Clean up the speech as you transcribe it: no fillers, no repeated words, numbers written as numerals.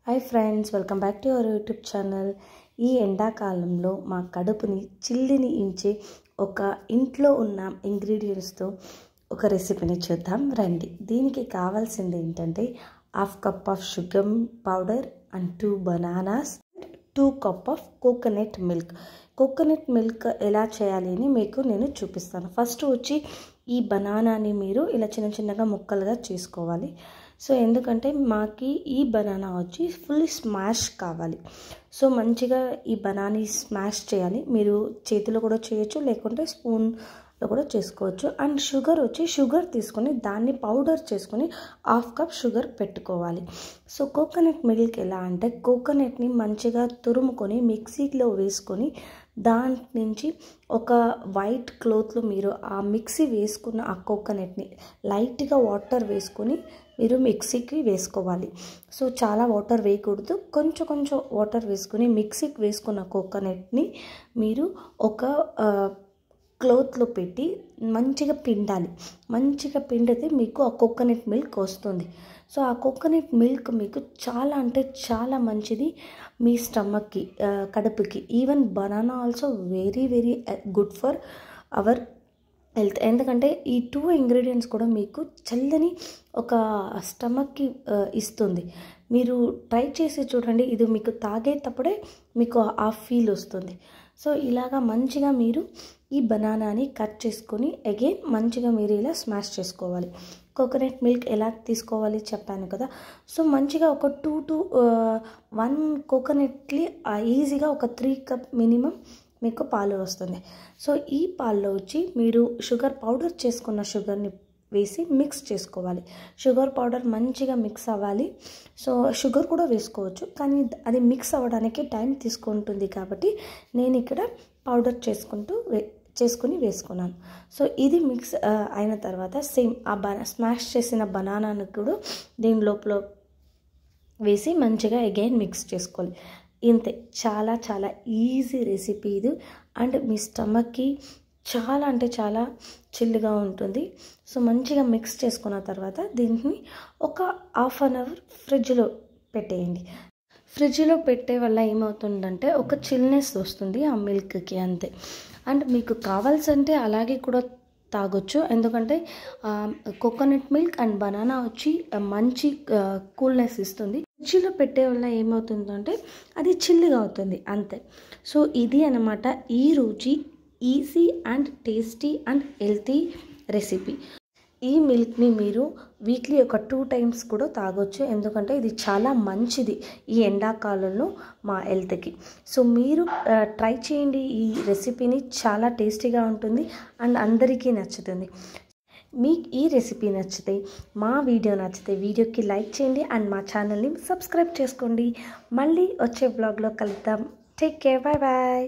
Hi friends, welcome back to our YouTube channel. ఈ ఎండాకాలంలో మా కడుపుని చిల్లిని ఇంచే ఒక ఇంట్లో ఉన్న ఇంగ్రీడియంట్స్తో ఒక రెసిపీని చూద్దాం రండి. దీనికి కావాల్సింది ఏంటంటే 1/2 cup of sugar powder and 2 bananas, 2 cup of coconut milk. Coconut milk ఎలా చేయాలి అని మీకు నేను చూపిస్తాను. ఫస్ట్ వచ్చి ఈ బనానాని మీరు ఇలా చిన్న చిన్నగా ముక్కలుగా చేసుకోవాలి. సో ఎందుకంటే మాకి ఈ బనానా వచ్చి ఫుల్ స్మాష్ కావాలి. సో మంచిగా ఈ బనానీ స్మాష్ చేయాలి. మీరు చేతిలో కూడా చేయొచ్చు, లేకుంటే స్పూన్లో కూడా చేసుకోవచ్చు. అండ్ షుగర్ తీసుకొని దాన్ని పౌడర్ చేసుకొని 1/2 కప్ షుగర్ పెట్టుకోవాలి. సో కోకోనట్ మిల్క్ ఎలా అంటే కోకోనట్ని మంచిగా తురుముకొని మిక్సీలో వేసుకొని దాని నుంచి ఒక వైట్ క్లాత్లో మీరు ఆ మిక్సీ వేసుకున్న ఆ కోకోనట్ని లైట్గా వాటర్ వేసుకొని మీరు మిక్సీకి వేసుకోవాలి. సో చాలా వాటర్ వేయకూడదు, కొంచెం కొంచెం వాటర్ వేసుకొని మిక్సీకి వేసుకున్న కోకోనట్ని మీరు ఒక క్లాత్లో పెట్టి మంచిగా పిండాలి. మంచిగా పిండితే మీకు ఆ కోకోనట్ మిల్క్ వస్తుంది. సో ఆ కోకోనట్ మిల్క్ మీకు చాలా అంటే చాలా మంచిది మీ స్టమక్కి, కడుపుకి. Even banana also very very good for our health. ఎందుకంటే ఈ 2 ఇంగ్రీడియంట్స్ కూడా మీకు చల్లని ఒక స్టమక్కి ఇస్తుంది. మీరు ట్రై చేసి చూడండి, ఇది మీకు తాగేటప్పుడే మీకు ఆ ఫీల్ వస్తుంది. సో ఇలాగా మంచిగా మీరు ఈ బనానాని కట్ చేసుకొని అగైన్ మంచిగా మీరు ఇలా స్మాష్ చేసుకోవాలి. కోకోనట్ మిల్క్ ఎలా తీసుకోవాలి చెప్పాను కదా. సో మంచిగా ఒక 2 to 1 కోకోనట్లీ ఈజీగా ఒక 3 కప్ మినిమం మీకు పాలు వస్తుంది. సో ఈ పాల్లో వచ్చి మీరు షుగర్ పౌడర్ చేసుకున్న షుగర్ని వేసి మిక్స్ చేసుకోవాలి. షుగర్ పౌడర్ మంచిగా మిక్స్ అవ్వాలి. సో షుగర్ కూడా వేసుకోవచ్చు, కానీ అది మిక్స్ అవ్వడానికి టైం తీసుకుంటుంది కాబట్టి నేను ఇక్కడ పౌడర్ చేసుకుని వేసుకున్నాను. సో ఇది మిక్స్ అయిన తర్వాత సేమ్ ఆ స్మాష్ చేసిన బనానాను కూడా దీని లోపల వేసి మంచిగా అగైన్ మిక్స్ చేసుకోవాలి. ఇంతే, చాలా చాలా ఈజీ రెసిపీ ఇది. అండ్ మీ స్టమక్కి చాలా అంటే చాలా చిల్లుగా ఉంటుంది. సో మంచిగా మిక్స్ చేసుకున్న తర్వాత దీన్ని ఒక 1/2 అవర్ ఫ్రిడ్జ్లో పెట్టేయండి. ఫ్రిడ్జ్లో పెట్టే వల్ల ఏమవుతుందంటే ఒక చిల్నెస్ వస్తుంది ఆ మిల్క్కి, అంతే. అండ్ మీకు కావాల్సింటే అలాగే కూడా తాగొచ్చు, ఎందుకంటే కోకోనట్ మిల్క్ అండ్ బనానా వచ్చి మంచి కూల్నెస్ ఇస్తుంది. ఫ్రిడ్జ్లో పెట్టే వల్ల ఏమవుతుందంటే అది చిల్లుగా అవుతుంది, అంతే. సో ఇది అన్నమాట ఈ రోజు easy and tasty and healthy recipe. ఈ మిల్క్ని మీరు వీక్లీ ఒక 2 times కూడా తాగొచ్చు, ఎందుకంటే ఇది చాలా మంచిది ఈ ఎండాకాలంలో మా హెల్త్కి. సో మీరు ట్రై చేయండి ఈ రెసిపీని, చాలా టేస్టీగా ఉంటుంది అండ్ అందరికీ నచ్చుతుంది. మీకు ఈ రెసిపీ నచ్చితే, మా వీడియో నచ్చితే వీడియోకి లైక్ చేయండి అండ్ మా ఛానల్ని సబ్స్క్రైబ్ చేసుకోండి. మళ్ళీ వచ్చే బ్లాగ్లో కలుద్దాం. Take care, bye bye.